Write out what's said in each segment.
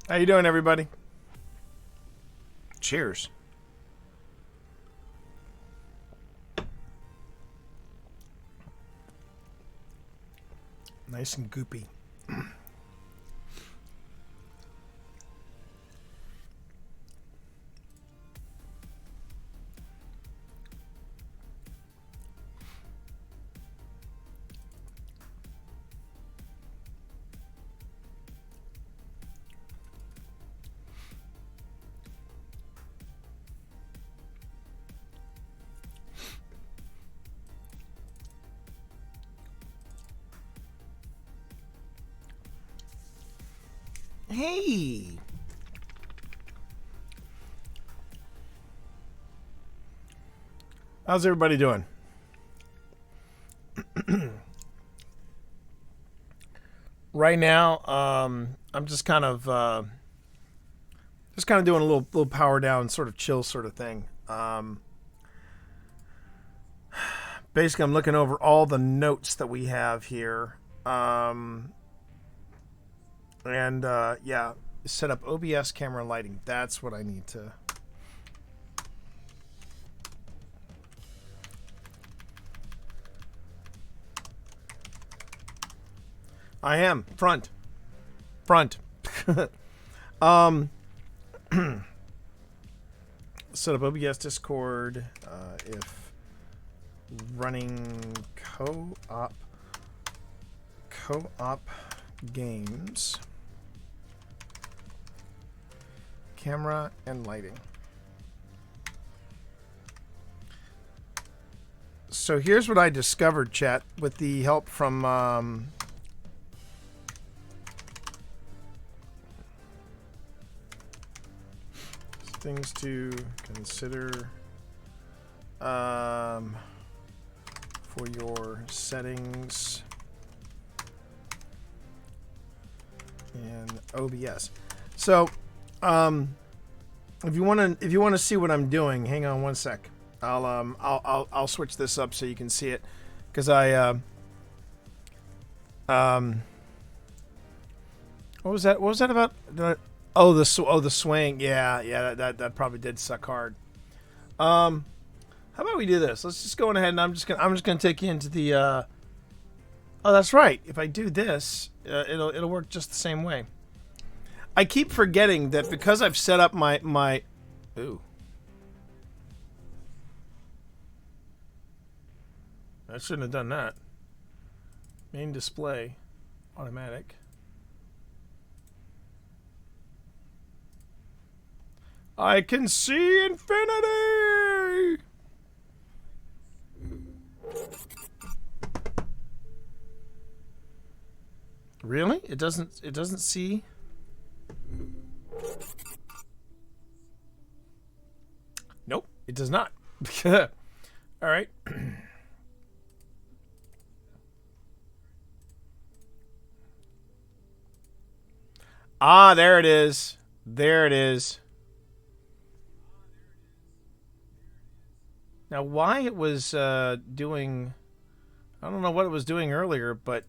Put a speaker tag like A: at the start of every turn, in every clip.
A: How you doing, everybody? Cheers. Nice and goopy. Hey. How's everybody doing? Right now, I'm just kind of doing a little power down, sort of chill sort of thing. Basically, I'm looking over all the notes that we have here, and yeah, set up OBS camera lighting. That's what I need to. I am front. Set up OBS Discord. If running co-op games, camera and lighting. So here's what I discovered, chat, with the help from things to consider for your settings in OBS. So if you want to see what I'm doing, hang on one sec. I'll switch this up so you can see it, because what was that? What was that about? The swing. Yeah. That probably did suck hard. How about we do this? Let's just go on ahead, and I'm just gonna take you into the. Oh, that's right. If I do this, it'll work just the same way. I keep forgetting that because I've set up my. Ooh. I shouldn't have done that. Main display, automatic. I can see infinity! Really? It doesn't see? Nope, it does not. All right. Ah, there it is. There it is. Now, why it was doing... I don't know what it was doing earlier, but...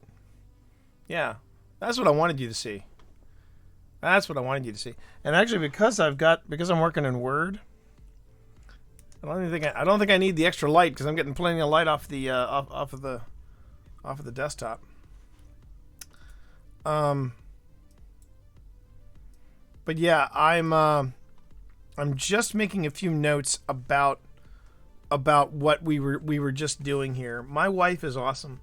A: Yeah, that's what I wanted you to see. That's what I wanted you to see. And actually, because I'm working in Word, I don't think I need the extra light, because I'm getting plenty of light off the off of the desktop. But yeah, I'm just making a few notes about what we were just doing here. My wife is awesome.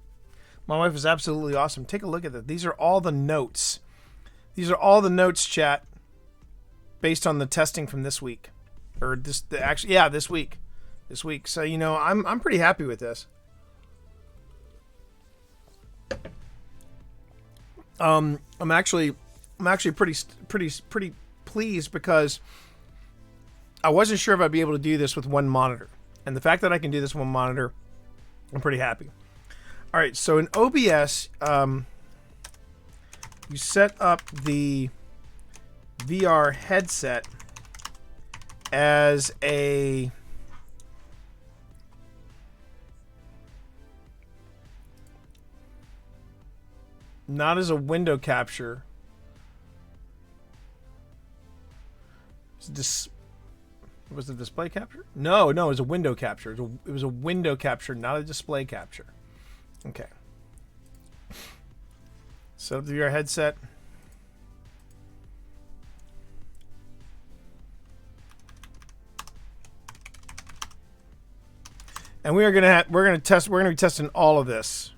A: My wife is absolutely awesome. Take a look at that. These are all the notes. These are all the notes, chat, based on the testing from this week, or this week. So I'm pretty happy with this. I'm actually pretty pleased, because I wasn't sure if I'd be able to do this with one monitor, and the fact that I can do this with one monitor, I'm pretty happy. All right, so in OBS, you set up the VR headset as not as a window capture, Was it display capture? No, it was a window capture. It was a window capture, not a display capture. Okay. Set up the VR headset. And we're gonna be testing all of this.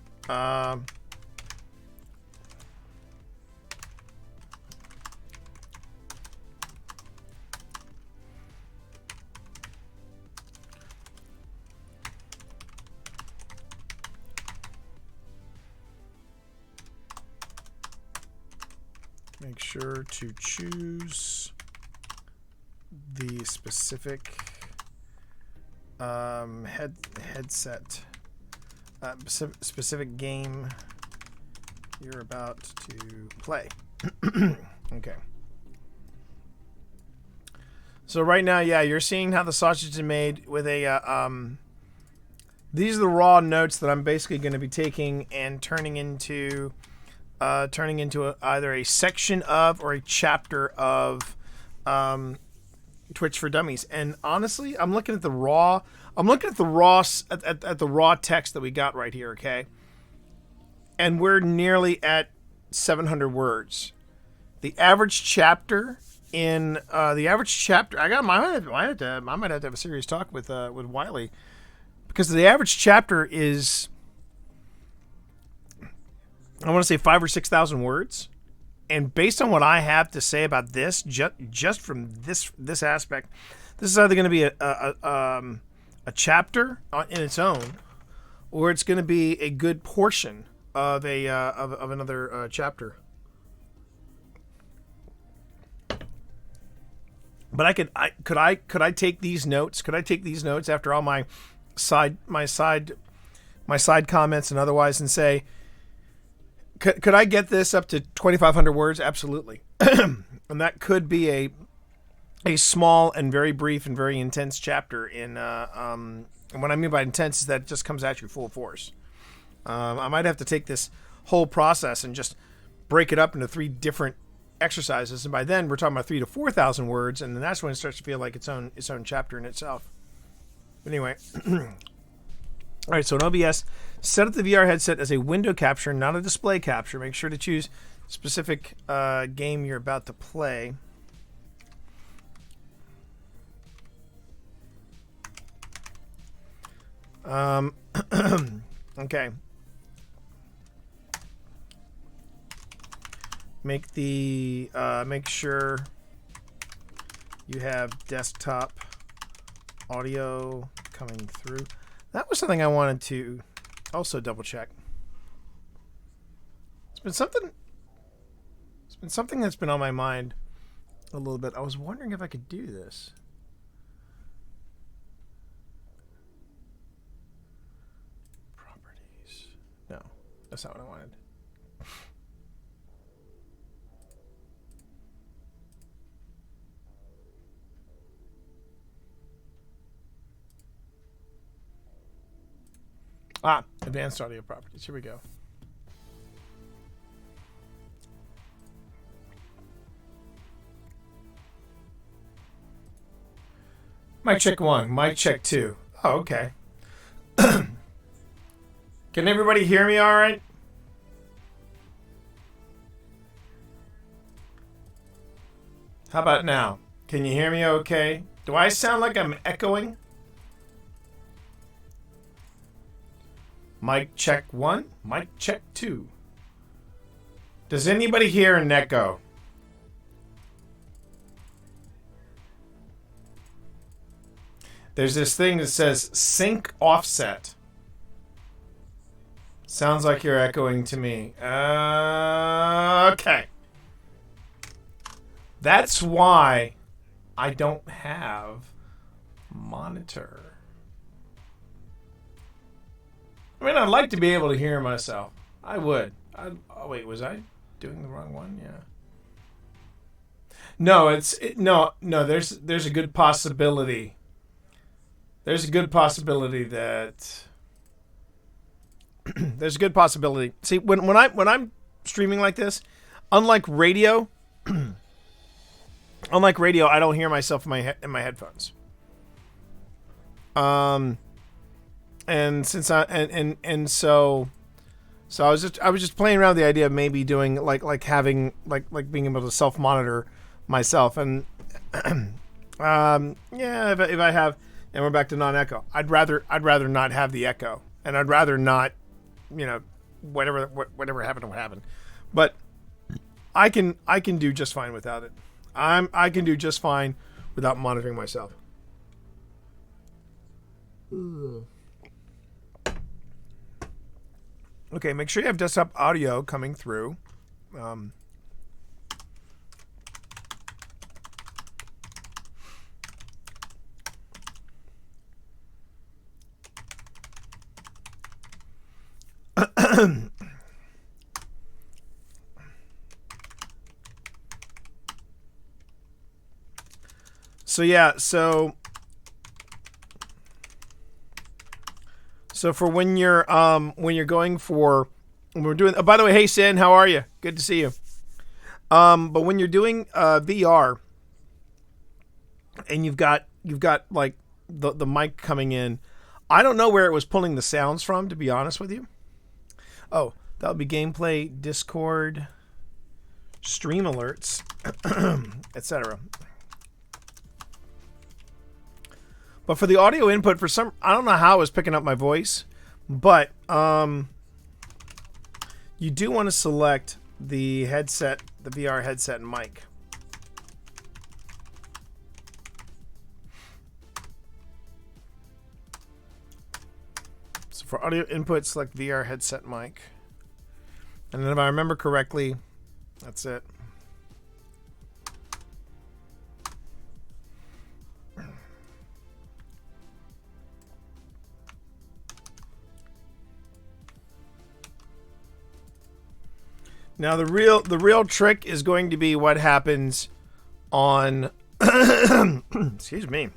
A: Make sure to choose the specific headset, specific game you're about to play. Okay. So right now, yeah, you're seeing how the sausage is made with a. These are the raw notes that I'm basically going to be taking and turning into either a section of or a chapter of Twitch for Dummies. And honestly, I'm looking at the raw. I'm looking at the raw text that we got right here. Okay, and we're nearly at 700 words. The average chapter in I might have to have a serious talk with Wiley, because the average chapter is, I want to say 5,000 or 6,000 words, and based on what I have to say about this, just from this aspect, this is either going to be a chapter in its own, or it's going to be a good portion of another chapter. But could I take these notes? Could I take these notes after all my side comments and otherwise, and say, could I get this up to 2,500 words? Absolutely. And that could be a small and very brief and very intense chapter in and what I mean by intense is that it just comes at you full force. I might have to take this whole process and just break it up into 3 different exercises, and by then we're talking about 3,000 to 4,000 words, and then that's when it starts to feel like its own chapter in itself. But anyway, all right. So in OBS, set up the VR headset as a window capture, not a display capture. Make sure to choose specific game you're about to play. Okay. Make sure you have desktop audio coming through. That was something I wanted to also double check. It's been something that's been on my mind a little bit. I was wondering if I could do this. Properties. No, that's not what I wanted. Advanced audio properties. Here we go. Mic check 1. Mic check 2. Oh, okay. Can everybody hear me all right? How about now? Can you hear me okay? Do I sound like I'm echoing? Mic check 1. Mic check 2. Does anybody hear an echo? There's this thing that says sync offset. Sounds like you're echoing to me. Okay. That's why I don't have monitor. I mean, I'd like to be able to hear myself. I would. Oh wait, was I doing the wrong one? Yeah. No, no. There's a good possibility. There's a good possibility that there's a good possibility. See, when I'm streaming like this, unlike radio, unlike radio, I don't hear myself in my headphones. And since so I was just playing around with the idea of maybe doing like having like being able to self monitor myself, and yeah, if I have, and we're back to non-echo, I'd rather not have the echo, and I'd rather not, whatever happened, but I can do just fine without it. I can do just fine without monitoring myself. Okay, make sure you have desktop audio coming through. So yeah, so for when you're going for, when we're doing, oh, by the way, hey Sin, how are you? Good to see you. But when you're doing VR and you've got like the mic coming in, I don't know where it was pulling the sounds from, to be honest with you. Oh, that would be gameplay, Discord, stream alerts, etc. But for the audio input, I don't know how it was picking up my voice, but you do want to select the headset, the VR headset and mic. So for audio input, select VR headset mic. And then if I remember correctly, that's it. Now the real trick is going to be what happens on excuse me.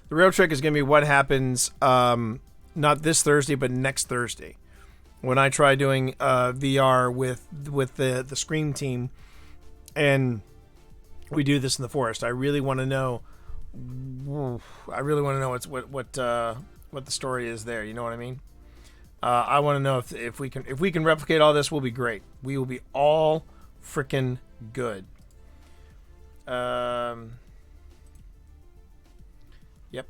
A: The real trick is going to be what happens not this Thursday but next Thursday, when I try doing VR with the Scream team, and we do this in the forest. I really want to know what the story is there. You know what I mean? I want to know if we can replicate all this, we'll be great. We will be all freaking good. Yep.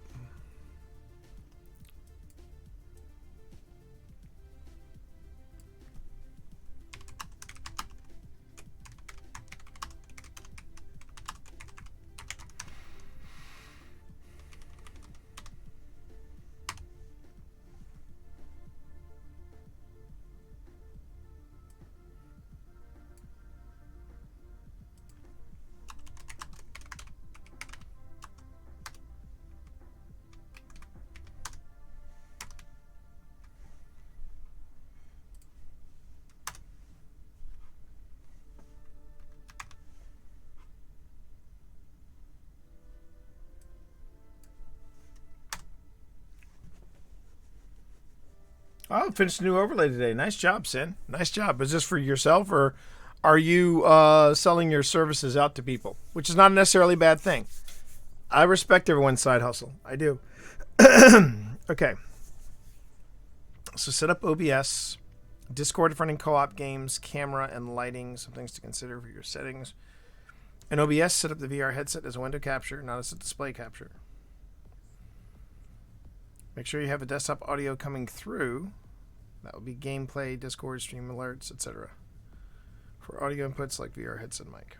A: Oh, finished a new overlay today. Nice job, Sin. Nice job. Is this for yourself, or are you selling your services out to people? Which is not necessarily a bad thing. I respect everyone's side hustle. I do. Okay. So set up OBS, Discord for running co-op games, camera and lighting, some things to consider for your settings. In OBS, set up the VR headset as a window capture, not as a display capture. Make sure you have a desktop audio coming through. That would be gameplay, Discord, stream alerts, etc. For audio inputs like VR headset mic.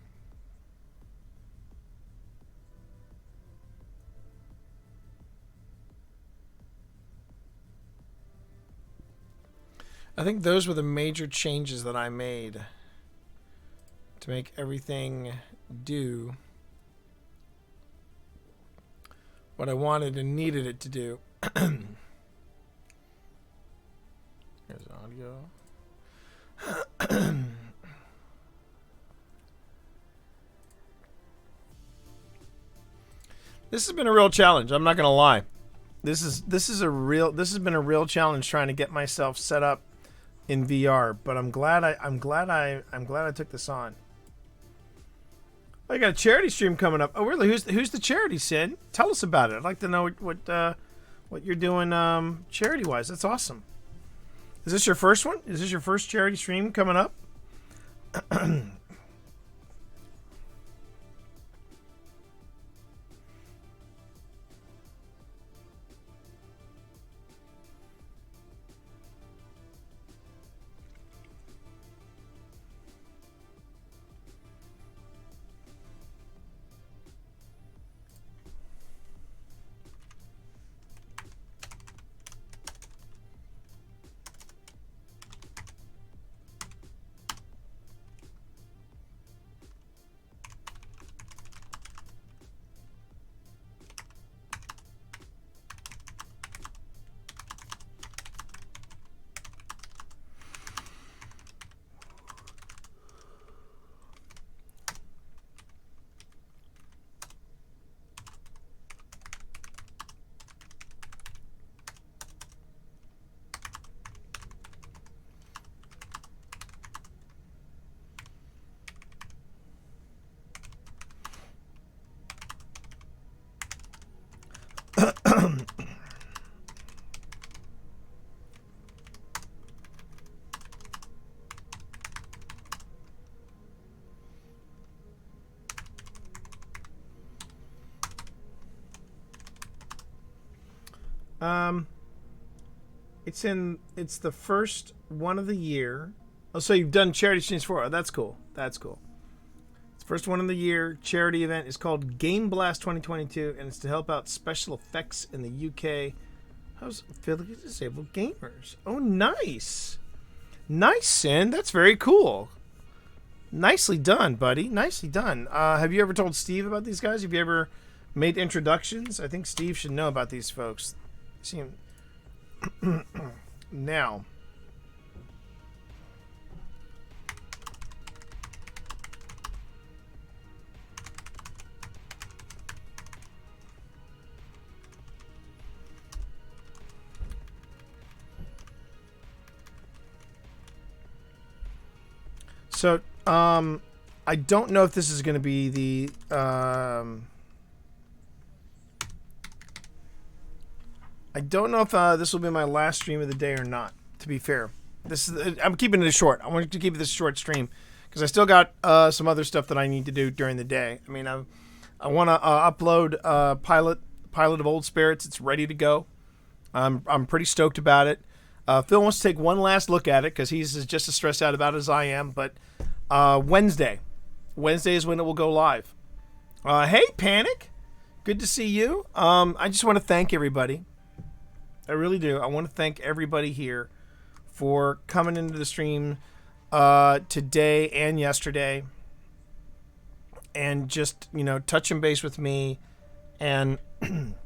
A: I think those were the major changes that I made to make everything do what I wanted and needed it to do. Here's audio. This has been a real challenge. I'm not gonna lie. This has been a real challenge trying to get myself set up in VR. But I'm glad I took this on. I got a charity stream coming up. Oh, really? Who's the charity, Sin? Tell us about it. I'd like to know what you're doing charity wise. That's awesome. Is this your first one? Is this your first charity stream coming up? It's the first one of the year. Oh, so you've done charity streams for. Oh, that's cool. That's cool. It's the first one of the year charity event is called Game Blast 2022, and it's to help out special effects in the UK. How's affiliate disabled gamers? Oh, nice. Nice, Sin. That's very cool. Nicely done, buddy. Nicely done. Have you ever told Steve about these guys? Have you ever made introductions? I think Steve should know about these folks. Seem now. So, I don't know if this is going to be the I don't know if this will be my last stream of the day or not. To be fair, I'm keeping it short. I wanted to keep this a short stream because I still got some other stuff that I need to do during the day. I mean, I want to upload Pilot of Old Spirits. It's ready to go. I'm pretty stoked about it. Phil wants to take one last look at it because he's just as stressed out about it as I am. But Wednesday is when it will go live. Hey, Panic, good to see you. I just want to thank everybody. I really do. I want to thank everybody here for coming into the stream today and yesterday, and just touching base with me and and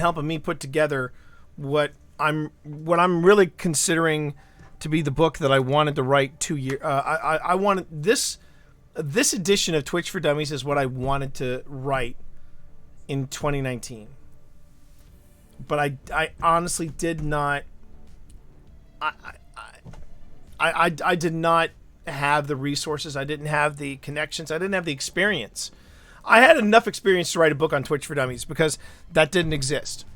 A: helping me put together what I'm really considering to be the book that I wanted to write 2 years. I wanted this edition of Twitch for Dummies is what I wanted to write in 2019. But I honestly did not. I did not have the resources. I didn't have the connections. I didn't have the experience. I had enough experience to write a book on Twitch for Dummies because that didn't exist.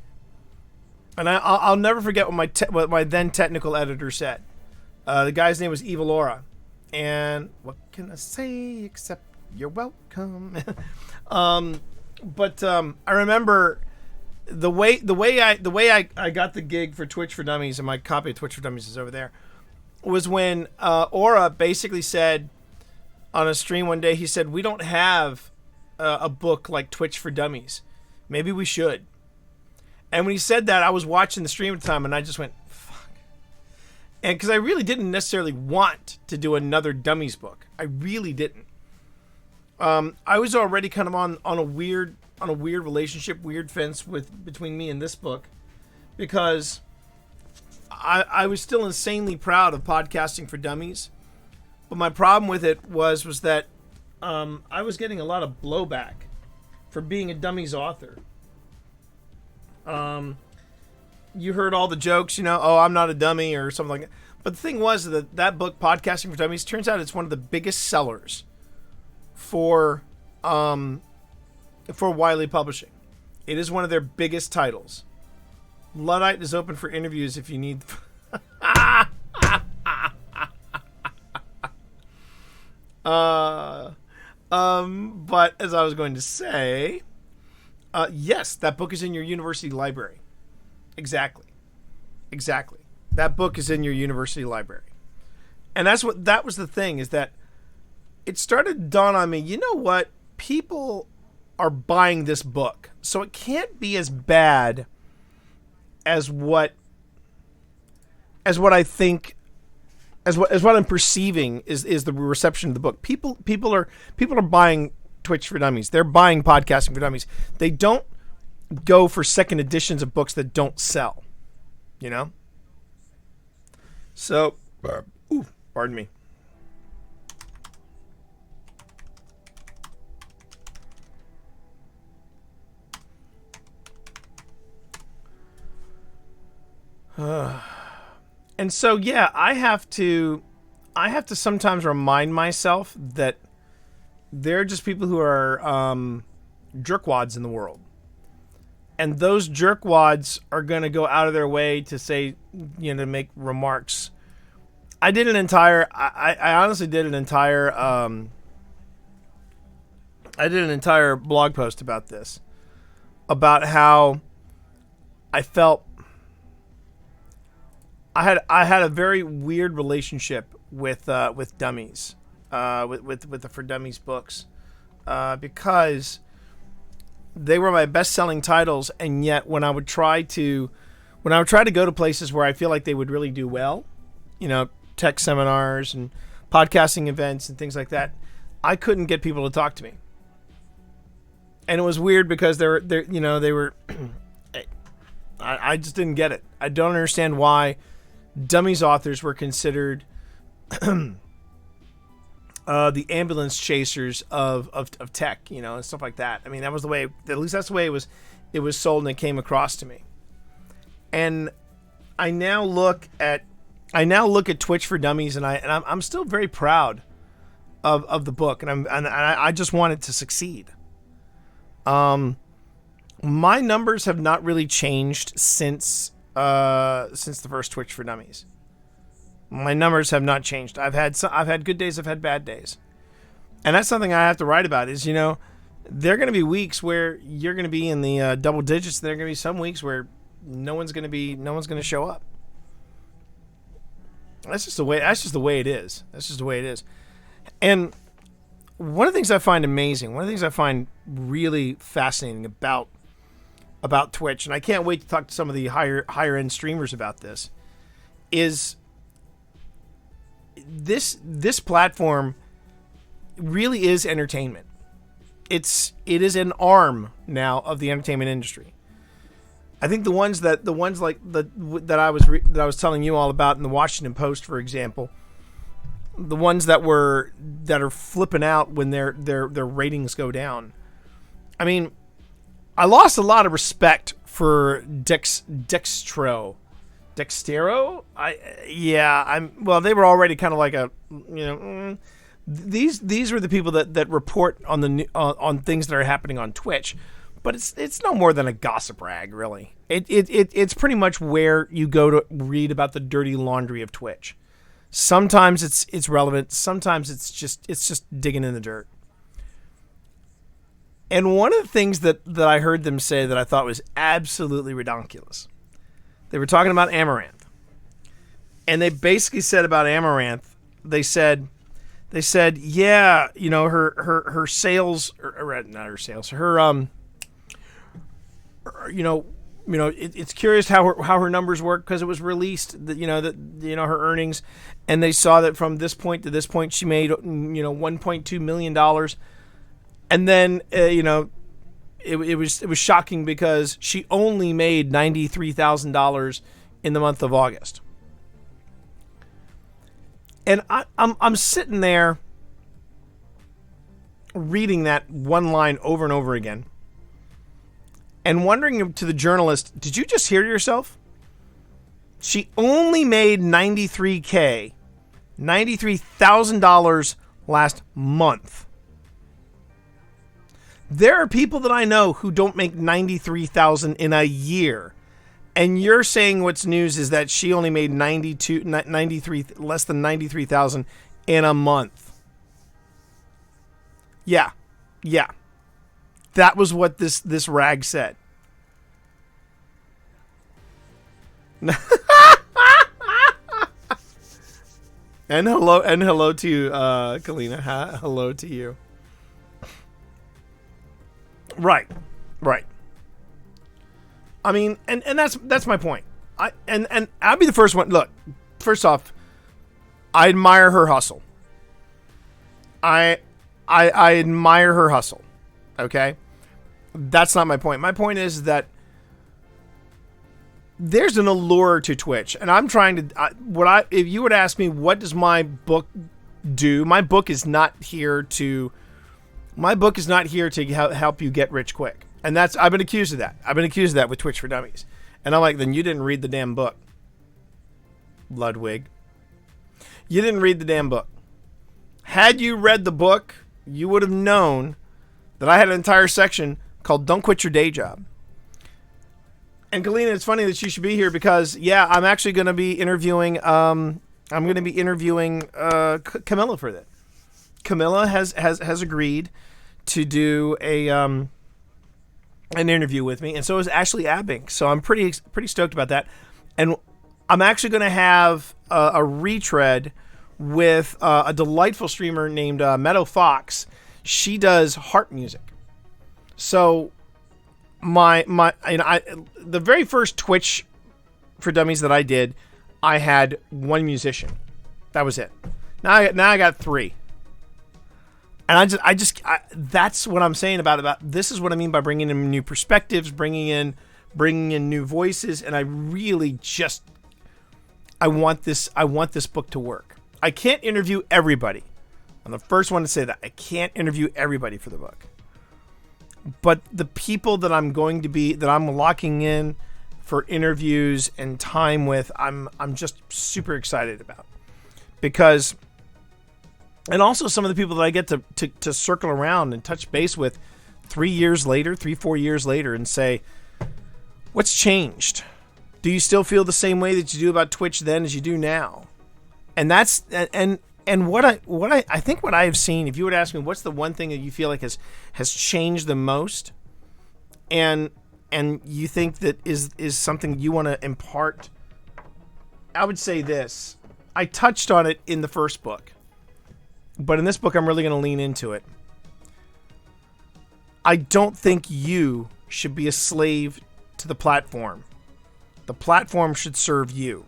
A: And I'll never forget what my then technical editor said. The guy's name was Evil Aura, and what can I say except you're welcome. But I remember the way I got the gig for Twitch for Dummies, and my copy of Twitch for Dummies is over there, was when Aura basically said on a stream one day, he said, "We don't have a book like Twitch for Dummies. Maybe we should." And when he said that, I was watching the stream at the time, and I just went, "Fuck." And because I really didn't necessarily want to do another Dummies book. I really didn't. I was already kind of on a weird relationship, weird fence between me and this book, because I was still insanely proud of podcasting for Dummies, but my problem with it was that I was getting a lot of blowback for being a Dummies author. You heard all the jokes, oh, I'm not a dummy or something like that. But the thing was that book, Podcasting for Dummies, turns out it's one of the biggest sellers for Wiley Publishing. It is one of their biggest titles. Luddite is open for interviews if you need. But as I was going to say, yes, that book is in your university library. Exactly. That book is in your university library. And that was the thing, is that it started to dawn on me, you know what? People are buying this book. So it can't be as bad as what I think, as what I'm perceiving is the reception of the book. People are buying Twitch for Dummies. They're buying Podcasting for Dummies. They don't go for second editions of books that don't sell. You know? So, pardon me. And so, yeah, I have to sometimes remind myself that there are just people who are jerkwads in the world. And those jerkwads are going to go out of their way to say, to make remarks. I honestly did an entire blog post about this, about how I felt I had a very weird relationship with Dummies, with the For Dummies books, because they were my best-selling titles, and yet when I would try to go to places where I feel like they would really do well, tech seminars and podcasting events and things like that, I couldn't get people to talk to me. And it was weird because they were I just didn't get it. I don't understand why Dummies authors were considered the ambulance chasers of tech, and stuff like that. I mean, that was the way, at least that's the way it was sold, and it came across to me. And I now look at Twitch for Dummies, and I'm still very proud of the book, and I just want it to succeed. My numbers have not really changed since the first Twitch for Dummies. My numbers have not changed. I've had good days, I've had bad days. And that's something I have to write about is, there are going to be weeks where you're going to be in the double digits. There are going to be some weeks where no one's going to show up. That's just the way it is. That's just the way it is. And one of the things I find amazing, one of the things I find really fascinating about Twitch, and I can't wait to talk to some of the higher end streamers about this, is this platform really is entertainment. It is an arm now of the entertainment industry. I think the ones that I was telling you all about in the Washington Post, for example, the ones that are flipping out when their ratings go down. I mean, I lost a lot of respect for Dextero. They were already kind of like a, these were the people that report on on things that are happening on Twitch, but it's no more than a gossip rag, really. It's pretty much where you go to read about the dirty laundry of Twitch. Sometimes it's relevant, sometimes it's just digging in the dirt. And one of the things that I heard them say that I thought was absolutely redonkulous, they were talking about Amaranth. And they basically said about Amaranth, they said, yeah, her sales, or not her sales, it's curious how her numbers work, because it was released that her earnings, and they saw that from this point to this point she made $1.2 million. And then, it was shocking because she only made $93,000 in the month of August. And I'm sitting there reading that one line over and over again and wondering to the journalist, did you just hear yourself? She only made $93,000 last month. There are people that I know who don't make 93,000 in a year. And you're saying what's news is that she only made 93, less than 93,000 in a month. Yeah. Yeah. That was what this rag said. And hello to you, Kalina. Hello to you. Right. I mean, and that's my point. And I'll be the first one. Look, first off, I admire her hustle. I admire her hustle. Okay? That's not my point. My point is that there's an allure to Twitch, and I'm trying to. If you would ask me, what does my book do? My book is not here to help you get rich quick, and I've been accused of that. I've been accused of that with Twitch for Dummies, and I'm like, then you didn't read the damn book, Ludwig. You didn't read the damn book. Had you read the book, you would have known that I had an entire section called "Don't Quit Your Day Job." And Galena, it's funny that you should be here because, yeah, I'm actually going to be interviewing. Camilla for that. Camilla has agreed to do an interview with me, and so is Ashley Abing. So I'm pretty stoked about that. And I'm actually going to have a retread with a delightful streamer named Meadow Fox. She does harp music. So the very first Twitch for Dummies that I did, I had one musician. That was it. Now I got three. And that's what I'm saying about this is what I mean by bringing in new perspectives, bringing in new voices, and I really I want this book to work. I can't interview everybody. I'm the first one to say that. I can't interview everybody for the book. But the people that I'm locking in for interviews and time with, I'm just super excited about. Because, and also some of the people that I get to circle around and touch base with 4 years later, and say, what's changed? Do you still feel the same way that you do about Twitch then as you do now? And that's, and what I think what I have seen, if you would ask me, what's the one thing that you feel like has changed the most, and you think that is something you want to impart, I would say this. I touched on it in the first book, but in this book, I'm really going to lean into it. I don't think you should be a slave to the platform. The platform should serve you,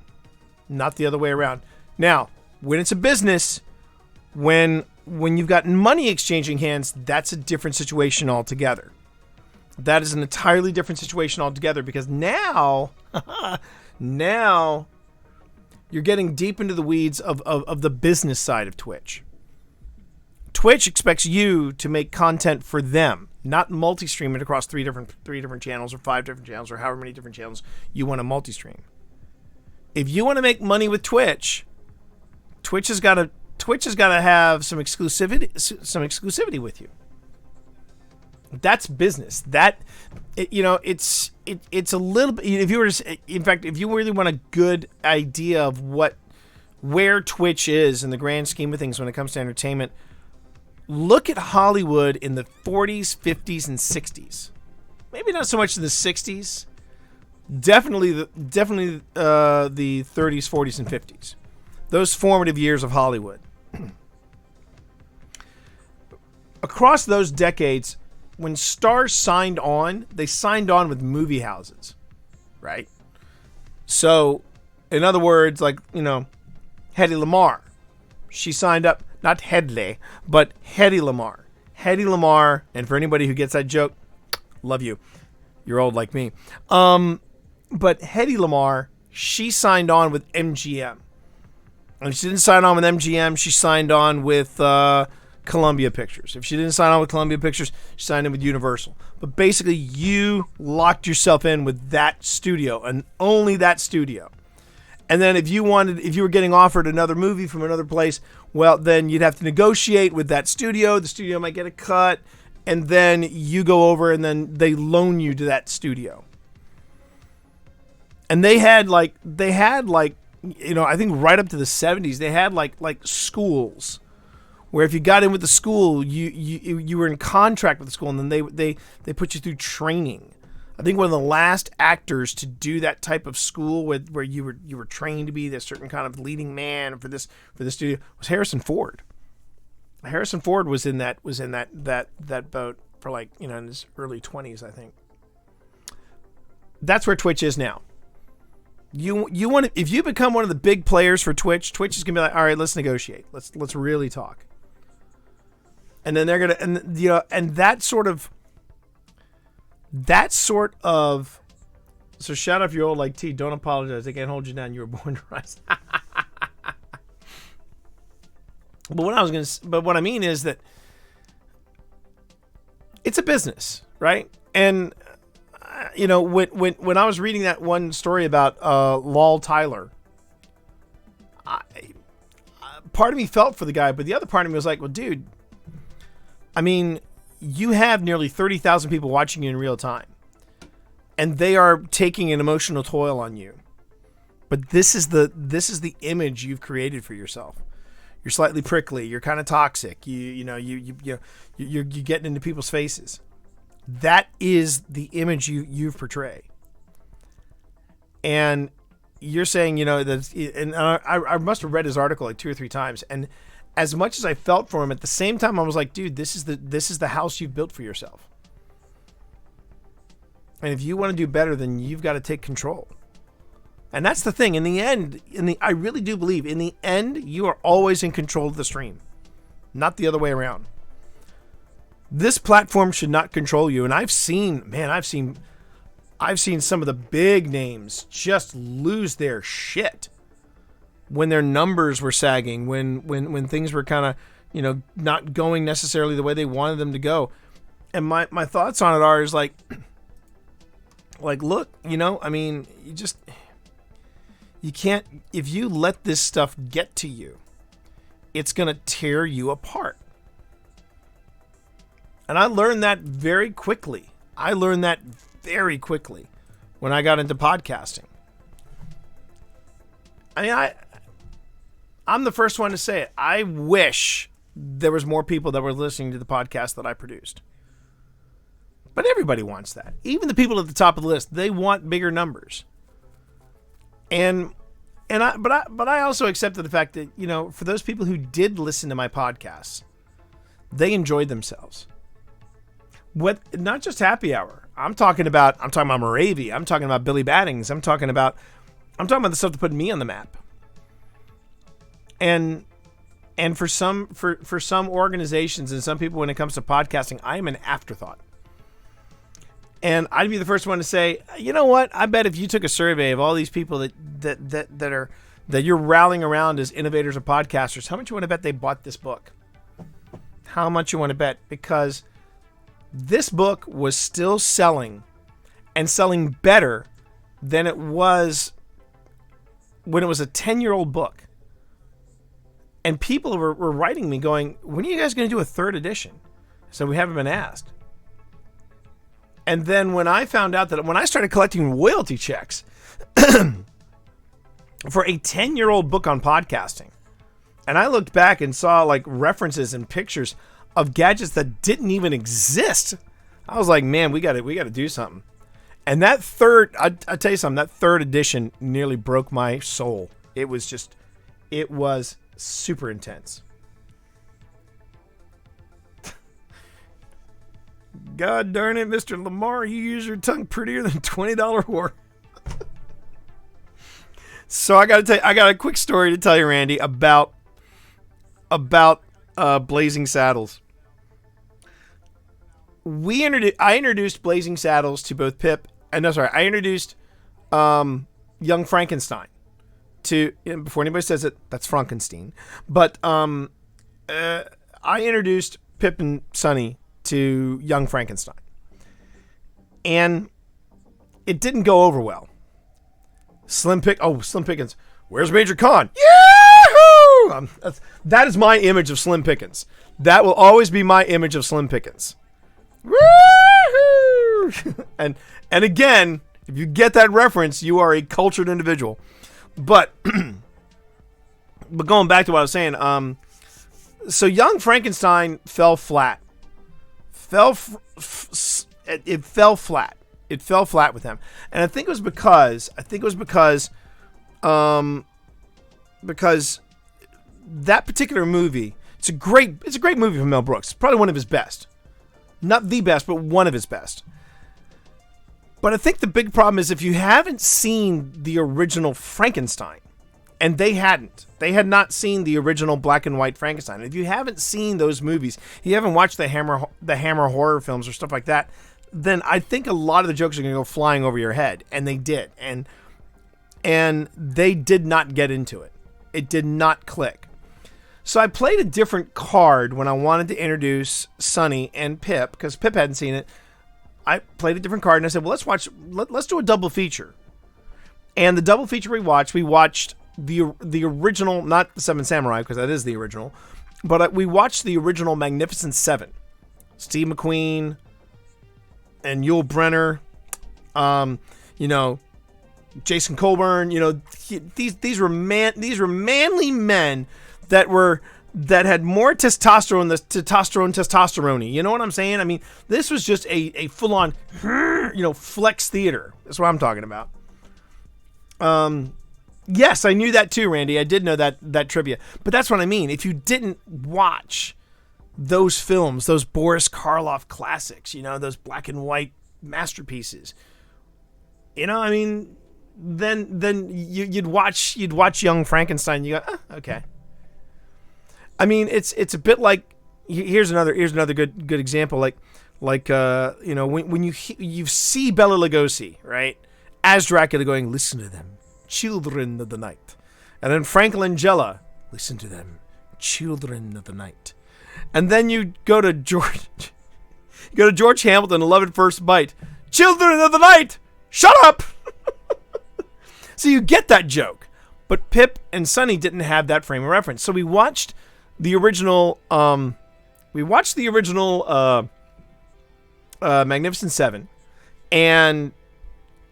A: not the other way around. Now, when it's a business, when you've got money exchanging hands, that's a different situation altogether. That is an entirely different situation altogether, because now you're getting deep into the weeds of the business side of Twitch. Twitch expects you to make content for them, not multi-stream it across three different channels or 5 different channels or however many different channels you want to multi-stream. If you want to make money with Twitch has got to have some exclusivity with you. That's business. It's a little bit. If you were to, in fact, if you really want a good idea of where Twitch is in the grand scheme of things when it comes to entertainment, look at Hollywood in the 40s, 50s, and 60s. Maybe not so much in the 60s. Definitely the 30s, 40s, and 50s. Those formative years of Hollywood. Across those decades, when stars signed on, they signed on with movie houses, right? So, in other words, like, Hedy Lamarr, she signed up, not Headley, but Hedy Lamarr. Hedy Lamarr, and for anybody who gets that joke, love you. You're old like me. But Hedy Lamarr, she signed on with MGM. And if she didn't sign on with MGM, she signed on with Columbia Pictures. If she didn't sign on with Columbia Pictures, she signed in with Universal. But basically, you locked yourself in with that studio and only that studio. And then if you were getting offered another movie from another place, well, then you'd have to negotiate with that studio. The studio might get a cut. and then you go over and then they loan you to that studio. And they had like I think right up to the 70s they had like schools where if you got in with the school you were in contract with the school, and then they put you through training. I think one of the last actors to do that type of school where you were trained to be this certain kind of leading man for this studio was Harrison Ford. Harrison Ford was in that boat for like, in his early 20s, I think. That's where Twitch is now. You want to, if you become one of the big players for Twitch is gonna be like, all right, let's negotiate. Let's really talk. And then they're gonna, and that sort of. So shout out if you're old like T. Don't apologize. They can't hold you down. You were born to rise. But what I mean is that it's a business, right? And when I was reading that one story about Lol Tyler, part of me felt for the guy, but the other part of me was like, well, dude, I mean, you have nearly 30,000 people watching you in real time, and they are taking an emotional toll on you. But this is the image you've created for yourself. You're slightly prickly. You're kind of toxic. You're getting into people's faces. That is the image you portray. And you're saying, that, and I must have read his article like 2 or 3 times, and as much as I felt for him, at the same time I was like, dude, this is the house you've built for yourself. And if you want to do better, then you've got to take control. And that's the thing. In the end, I really do believe, in the end, you are always in control of the stream, not the other way around. This platform should not control you. And I've seen some of the big names just lose their shit when their numbers were sagging, when things were kind of, not going necessarily the way they wanted them to go. And my thoughts on it are is like look, I mean, you can't, if you let this stuff get to you, it's going to tear you apart. And I learned that very quickly. when I got into podcasting. I mean, I'm the first one to say it. I wish there was more people that were listening to the podcast that I produced. But everybody wants that. Even the people at the top of the list, they want bigger numbers. But I also accepted the fact that, for those people who did listen to my podcasts, they enjoyed themselves. Not just Happy Hour. I'm talking about Moravia. I'm talking about Billy Battings. I'm talking about the stuff that put me on the map. And for some organizations and some people, when it comes to podcasting, I am an afterthought. And I'd be the first one to say, you know what? I bet if you took a survey of all these people that you're rallying around as innovators or podcasters, how much you want to bet they bought this book? How much you want to bet? Because this book was still selling, and selling better than it was when it was a 10-year-old book. And people were writing me going, when are you guys going to do a 3rd edition? So we haven't been asked. And then when I found out that when I started collecting royalty checks for a 10-year-old book on podcasting, and I looked back and saw like references and pictures of gadgets that didn't even exist, I was like, man, we got to do something. And that I tell you something, that 3rd edition nearly broke my soul. It was super intense. God darn it, Mr. Lamar, you use your tongue prettier than $20 whore. So I got a quick story to tell you, Randy, about Blazing Saddles. I introduced Blazing Saddles to both Pip and I introduced Young Frankenstein to, before anybody says it, that's Frankenstein. But I introduced Pip and Sonny to Young Frankenstein, and it didn't go over well. Slim Pickens, where's Major Khan? Yahoo! That is my image of Slim Pickens. That will always be my image of Slim Pickens. Woo-hoo! And again, if you get that reference, you are a cultured individual. But going back to what I was saying, so Young Frankenstein fell flat. It fell flat. It fell flat with him, and I think it was because that particular movie. It's a great movie from Mel Brooks. It's probably one of his best, not the best, but one of his best. But I think the big problem is if you haven't seen the original Frankenstein, and they had not seen the original black and white Frankenstein. If you haven't seen those movies, you haven't watched the Hammer horror films or stuff like that, then I think a lot of the jokes are going to go flying over your head, and they did, and they did not get into it. It did not click. So I played a different card when I wanted to introduce Sonny and Pip, because Pip hadn't seen it. I played a different card, and I said, well, let's do a double feature. And the double feature we watched the original, not the Seven Samurai, because that is the original, but we watched the original Magnificent Seven. Steve McQueen and Yul Brynner, Jason Colburn, these were manly men that had more testosterone. You know what I'm saying? I mean, this was just a full-on, flex theater. That's what I'm talking about. Yes, I knew that too, Randy. I did know that trivia. But that's what I mean. If you didn't watch those films, those Boris Karloff classics, those black and white masterpieces, then you'd watch Young Frankenstein. You go, okay. I mean, it's a bit like, here's another good example. When you see Bela Lugosi, right, as Dracula going, listen to them, children of the night, and then Frank Langella, listen to them, children of the night, and then you go to George Hamilton, Love at First Bite, children of the night, shut up. So you get that joke, but Pip and Sonny didn't have that frame of reference. So we watched the original. Magnificent Seven, and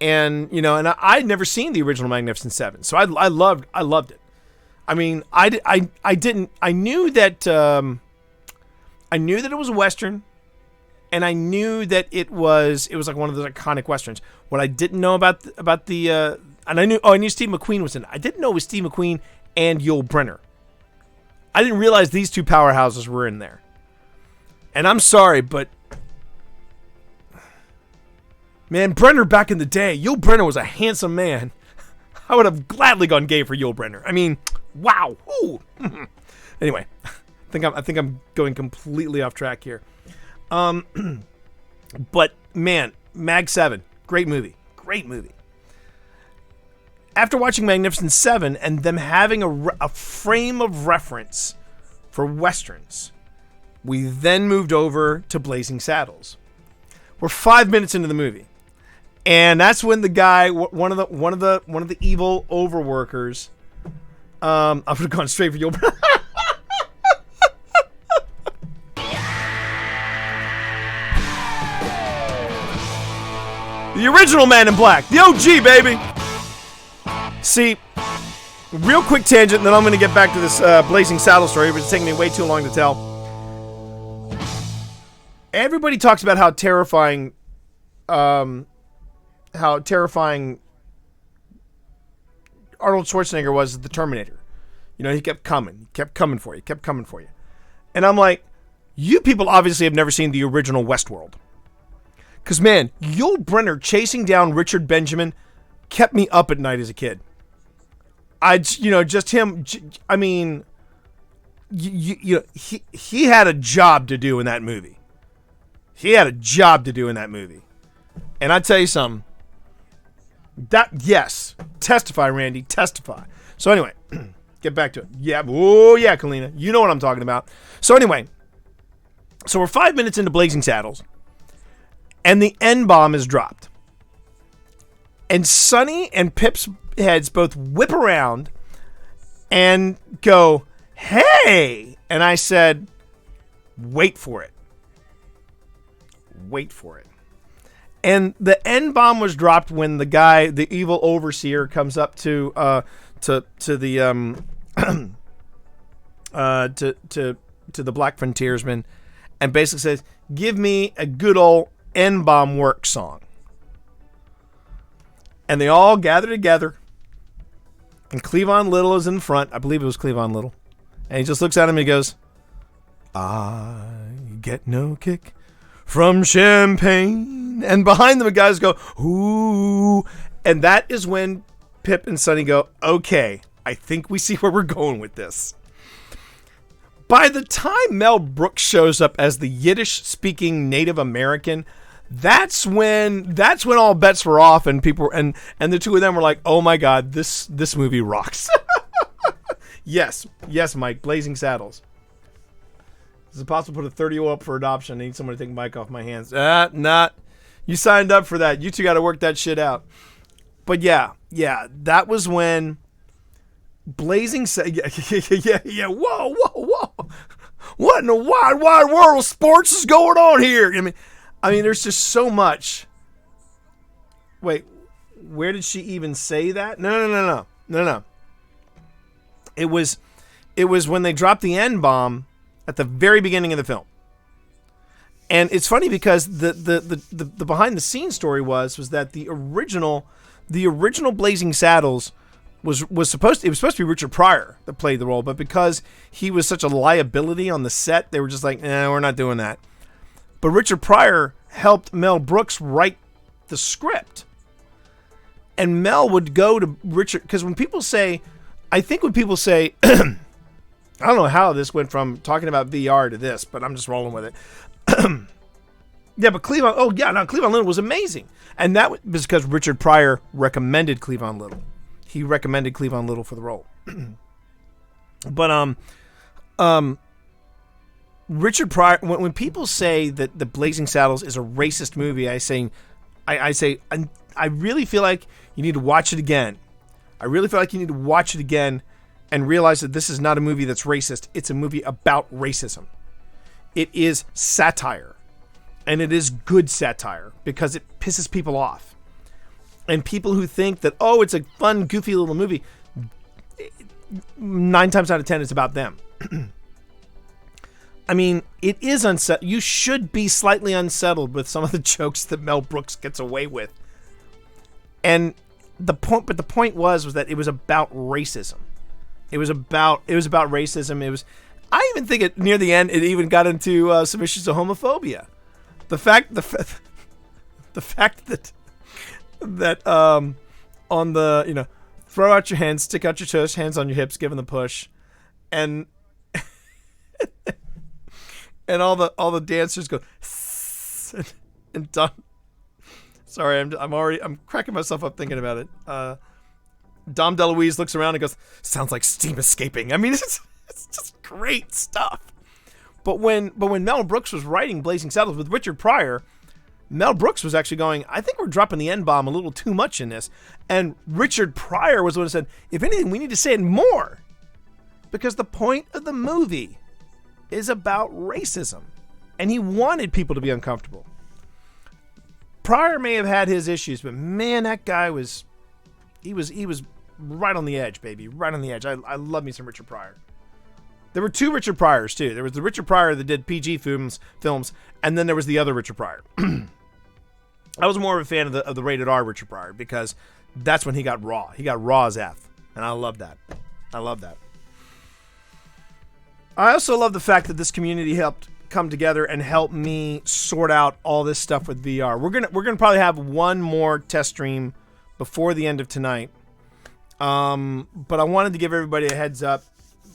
A: I'd never seen the original Magnificent Seven, so I loved it. I mean, I knew that it was a Western, and I knew that it was like one of those iconic Westerns. What I didn't know about the and I knew Steve McQueen was in it. I didn't know it was Steve McQueen and Yul Brynner. I didn't realize these two powerhouses were in there. And I'm sorry, but man, Brynner back in the day, Yul Brynner was a handsome man. I would have gladly gone gay for Yul Brynner. I mean, wow. Ooh. Anyway, I think I'm going completely off track here. But man, Mag 7, great movie. After watching Magnificent Seven and them having a frame of reference for Westerns, we then moved over to Blazing Saddles. We're 5 minutes into the movie, and that's when the guy, one of the evil overworkers, I would have gone straight for Yul Brynner. The original Man in Black, the OG, baby. See, real quick tangent, and then I'm going to get back to this Blazing Saddle story, but it's taking me way too long to tell. Everybody talks about how terrifying Arnold Schwarzenegger was as the Terminator. He kept coming for you. And I'm like, you people obviously have never seen the original Westworld. Because, man, Yul Brynner chasing down Richard Benjamin kept me up at night as a kid. Just him. I mean, he had a job to do in that movie. And I tell you something. Yes, testify, Randy, testify. So anyway, get back to it. Yeah, oh yeah, Kalina, you know what I'm talking about. So anyway, we're 5 minutes into Blazing Saddles, and the N-bomb is dropped. And Sonny and Pip's heads both whip around and go, hey! And I said, wait for it. wait for it. And the N-bomb was dropped when the guy, the evil overseer, comes up to the to the Black Frontiersman and basically says, "Give me a good old N-bomb work song." And they all gather together. And Cleavon Little is in front. I believe it was Cleavon Little. And he just looks at him and he goes, "I get no kick from champagne." And behind them, the guys go, "Ooh." And that is when Pip and Sonny go, "Okay, I think we see where we're going with this." By the time Mel Brooks shows up as the Yiddish-speaking Native American, that's when all bets were off, and people and the two of them were like, "Oh my God, this movie rocks." Yes, Mike, Blazing Saddles. Is it possible to put a 30 up for adoption? I need someone to take Mike off my hands. Not. You signed up for that. You two got to work that shit out. But yeah, that was when Blazing Saddles. Yeah. Whoa. What in the wide world of sports is going on here? I mean, there's just so much. Wait, where did she even say that? No. It was when they dropped the N-bomb at the very beginning of the film. And it's funny because the behind the scenes story was that the original Blazing Saddles was supposed to be Richard Pryor that played the role, but because he was such a liability on the set, they were just like, we're not doing that. But Richard Pryor helped Mel Brooks write the script. And Mel would go to Richard, because when people say, I don't know how this went from talking about VR to this, but I'm just rolling with it. Yeah, but Cleavon Little was amazing. And that was because Richard Pryor recommended Cleavon Little. He recommended Cleavon Little for the role. But Richard Pryor, when people say that The Blazing Saddles is a racist movie, I say I really feel like you need to watch it again. I really feel like you need to watch it again and realize that this is not a movie that's racist. It's a movie about racism. It is satire. And it is good satire because it pisses people off. And people who think that, it's a fun, goofy little movie, 9 times out of 10, it's about them. I mean, it is unsettled. You should be slightly unsettled with some of the jokes that Mel Brooks gets away with. And the point was that it was about racism. It was about racism. I even think near the end, it even got into some issues of homophobia. The fact that on the, throw out your hands, stick out your toes, hands on your hips, give them the push, and and all the dancers go and done. Sorry, I'm cracking myself up thinking about it. Dom DeLuise looks around and goes, "Sounds like steam escaping." I mean, it's just great stuff. But when Mel Brooks was writing Blazing Saddles with Richard Pryor, Mel Brooks was actually going, "I think we're dropping the N-bomb a little too much in this." And Richard Pryor was the one who said, "If anything, we need to say it more." Because the point of the movie is about racism. And he wanted people to be uncomfortable. Pryor may have had his issues, but man, that guy was right on the edge, baby. Right on the edge. I love me some Richard Pryor. There were 2 Richard Pryors, too. There was the Richard Pryor that did PG films, and then there was the other Richard Pryor. I was more of a fan of the rated R Richard Pryor because that's when he got raw. He got raw as F, and I love that. I also love the fact that this community helped come together and help me sort out all this stuff with VR. We're gonna probably have one more test stream before the end of tonight. But I wanted to give everybody a heads up.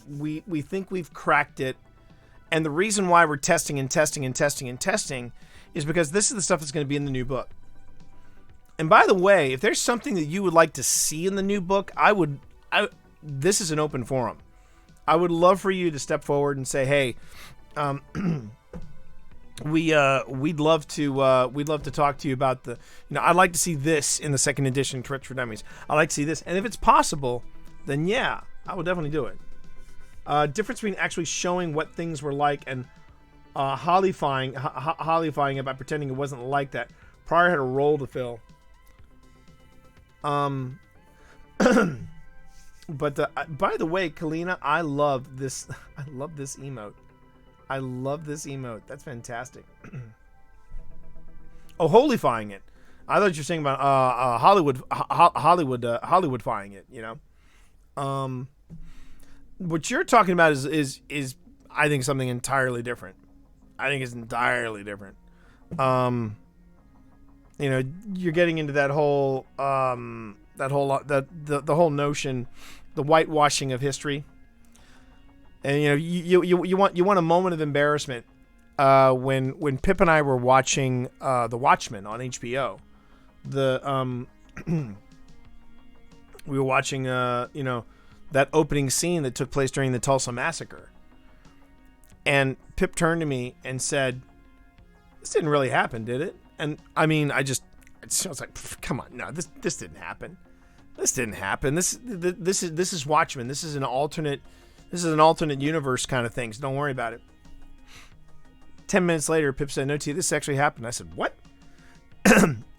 A: We think we've cracked it. And the reason why we're testing is because this is the stuff that's going to be in the new book. And by the way, if there's something that you would like to see in the new book, this is an open forum. I would love for you to step forward and say, "Hey, we'd love to talk to you about I'd like to see this in the second edition Twitch for Dummies. I'd like to see this." And if it's possible, then yeah, I will definitely do it. Difference between actually showing what things were like and Hollyfying it by pretending it wasn't like that. Pryor had a role to fill. But by the way, Kalina, I love this. I love this emote. I love this emote. That's fantastic. Oh, holyfying it. I thought you were saying about Hollywoodfying it. You know, what you're talking about is I think something entirely different. I think it's entirely different. You know, you're getting into that whole the whole notion, the whitewashing of history. And you want a moment of embarrassment when Pip and I were watching The Watchmen on HBO. We were watching that opening scene that took place during the Tulsa Massacre. And Pip turned to me and said, "This didn't really happen, did it?" And I mean, I was like, "Come on, no, this didn't happen. This didn't happen. This is Watchmen. This is an alternate universe kind of thing. So don't worry about it." 10 minutes later, Pip said, "No, T, this actually happened." I said, "What?"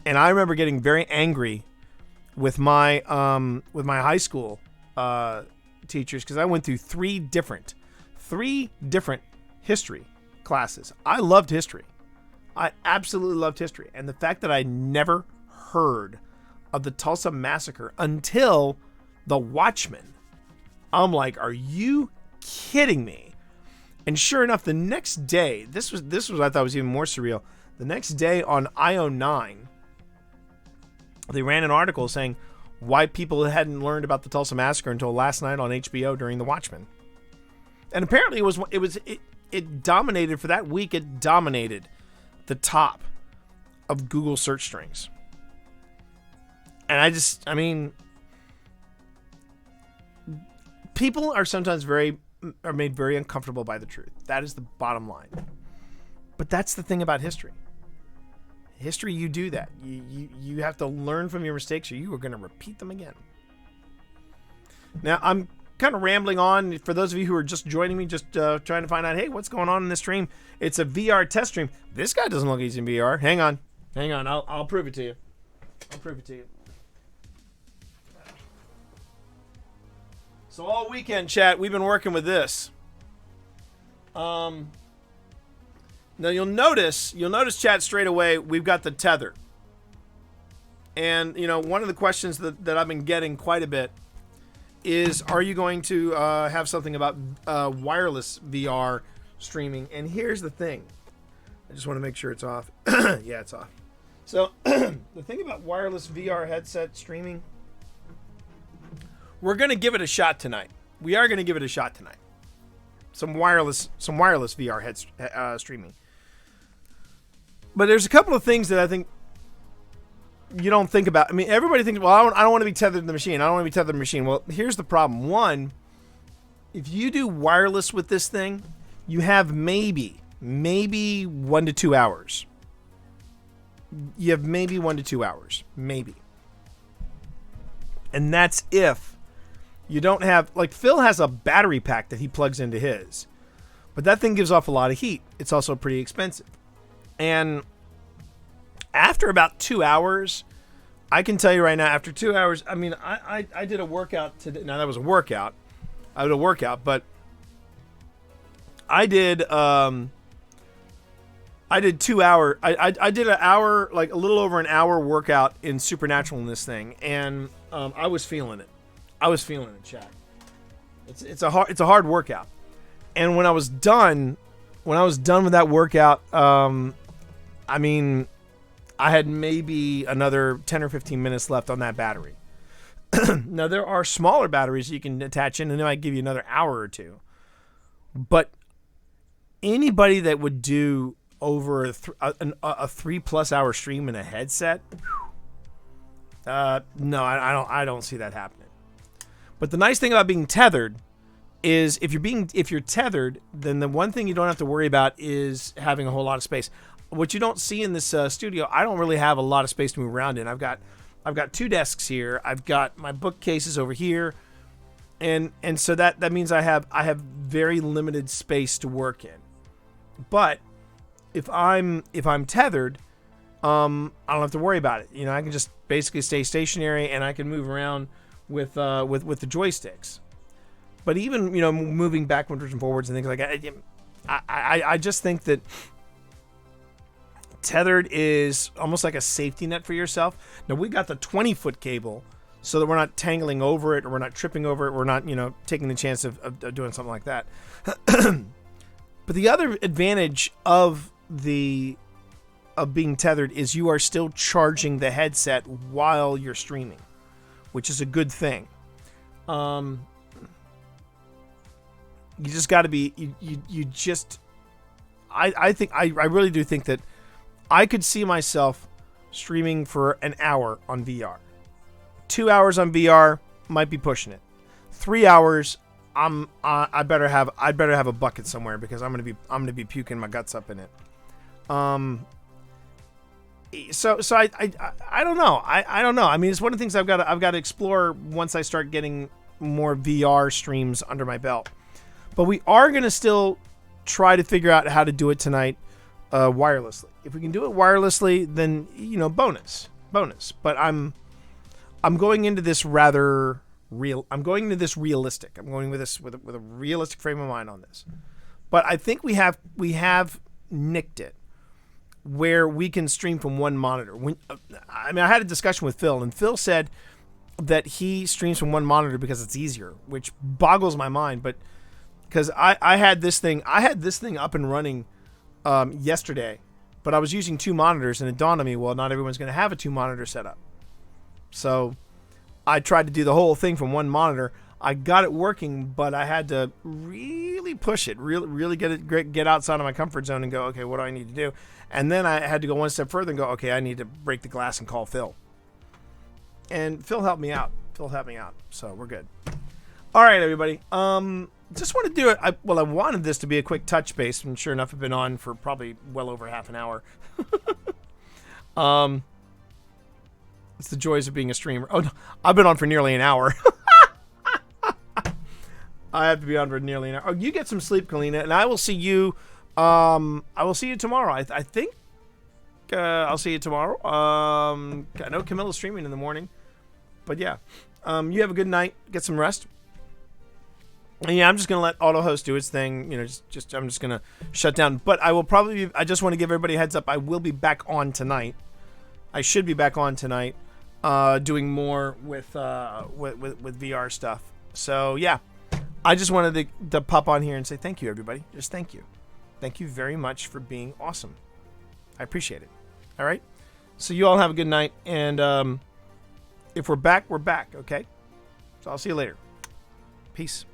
A: And I remember getting very angry with my high school teachers, because I went through three different history classes. I loved history. I absolutely loved history. And the fact that I never heard of the Tulsa Massacre until The Watchmen, I'm like, are you kidding me? And sure enough, the next day, this was what I thought was even more surreal. The next day on IO9, they ran an article saying why people hadn't learned about the Tulsa Massacre until last night on HBO during The Watchmen. And apparently it dominated for that week. It dominated the top of Google search strings. And I mean, people are sometimes made very uncomfortable by the truth. That is the bottom line. But that's the thing about history. History, you do that. You have to learn from your mistakes, or you are going to repeat them again. Now, I'm kind of rambling on. For those of you who are just joining me, just trying to find out, hey, what's going on in this stream? It's a VR test stream. This guy doesn't look easy in VR. Hang on. I'll prove it to you. So all weekend, chat, we've been working with this. Now you'll notice, chat, straight away, we've got the tether. And, one of the questions that I've been getting quite a bit is, are you going to have something about wireless VR streaming? And here's the thing. I just want to make sure it's off. Yeah, it's off. So the thing about wireless VR headset streaming, we're going to give it a shot tonight. We are going to give it a shot tonight. Some wireless VR streaming. But there's a couple of things that I think you don't think about. I mean, everybody thinks, well, I don't want to be tethered to the machine. Well, here's the problem. One, if you do wireless with this thing, you have maybe 1 to 2 hours. You have maybe 1 to 2 hours. Maybe. And that's if you don't have, like, Phil has a battery pack that he plugs into his. But that thing gives off a lot of heat. It's also pretty expensive. And after about 2 hours, I can tell you right now, after 2 hours, I mean, I did a workout today. Now, that was a workout. But I did 2 hour. I did an hour, like a little over an hour workout in Supernatural in this thing, and I was feeling it. Chat. It's a hard workout. And when I was done with that workout, I mean, I had maybe another 10 or 15 minutes left on that battery. Now, there are smaller batteries you can attach in, and they might give you another hour or two. But anybody that would do over a 3+ hour stream in a headset, no, I don't see that happening. But the nice thing about being tethered is if you're tethered, then the one thing you don't have to worry about is having a whole lot of space. What you don't see in this studio, I don't really have a lot of space to move around in. I've got 2 desks here. I've got my bookcases over here, and so that means I have very limited space to work in. But if I'm tethered, I don't have to worry about it. You know, I can just basically stay stationary and I can move around with the joysticks. But even, you know, moving backwards and forwards and things like that, I just think that tethered is almost like a safety net for yourself. Now, we got the 20-foot cable so that we're not tangling over it or we're not tripping over it. We're not, you know, taking the chance of doing something like that. But the other advantage of being tethered is you are still charging the headset while you're streaming, which is a good thing. You just got to be you just I think I really do think that I could see myself streaming for an hour on VR. 2 hours on VR might be pushing it. 3 hours, I better have a bucket somewhere because I'm gonna be puking my guts up in it. So I don't know. I don't know. I mean, it's one of the things I've got to explore once I start getting more VR streams under my belt. But we are gonna still try to figure out how to do it tonight wirelessly. If we can do it wirelessly, then, you know, bonus. But I'm going into this rather real. I'm going into this realistic. I'm going with this with a realistic frame of mind on this. But I think we have nicked it where we can stream from one monitor. I had a discussion with Phil, and Phil said that he streams from one monitor because it's easier, which boggles my mind. But because I had this thing up and running yesterday, but I was using two monitors, and it dawned on me, well, not everyone's going to have a 2-monitor setup. So I tried to do the whole thing from one monitor. I got it working, but I had to really push it, really get outside of my comfort zone and go, okay, what do I need to do? And then I had to go one step further and go, okay, I need to break the glass and call Phil. And Phil helped me out. So we're good. All right, everybody. Just want to do it. I wanted this to be a quick touch base, and sure enough, I've been on for probably well over half an hour. It's the joys of being a streamer. Oh, no, I've been on for nearly an hour. I have to be on for nearly an hour. Oh, you get some sleep, Kalina, and I will see you. I will see you tomorrow. I think I'll see you tomorrow. I know Camilla's streaming in the morning, but yeah. You have a good night. Get some rest. And yeah, I'm just gonna let AutoHost do its thing. You know, I'm just gonna shut down. But I will probably. I just want to give everybody a heads up. I will be back on tonight. I should be back on tonight, doing more with VR stuff. So yeah, I just wanted to pop on here and say thank you, everybody. Just thank you very much for being awesome. I appreciate it. All right. So you all have a good night, and if we're back, we're back. Okay. So I'll see you later. Peace.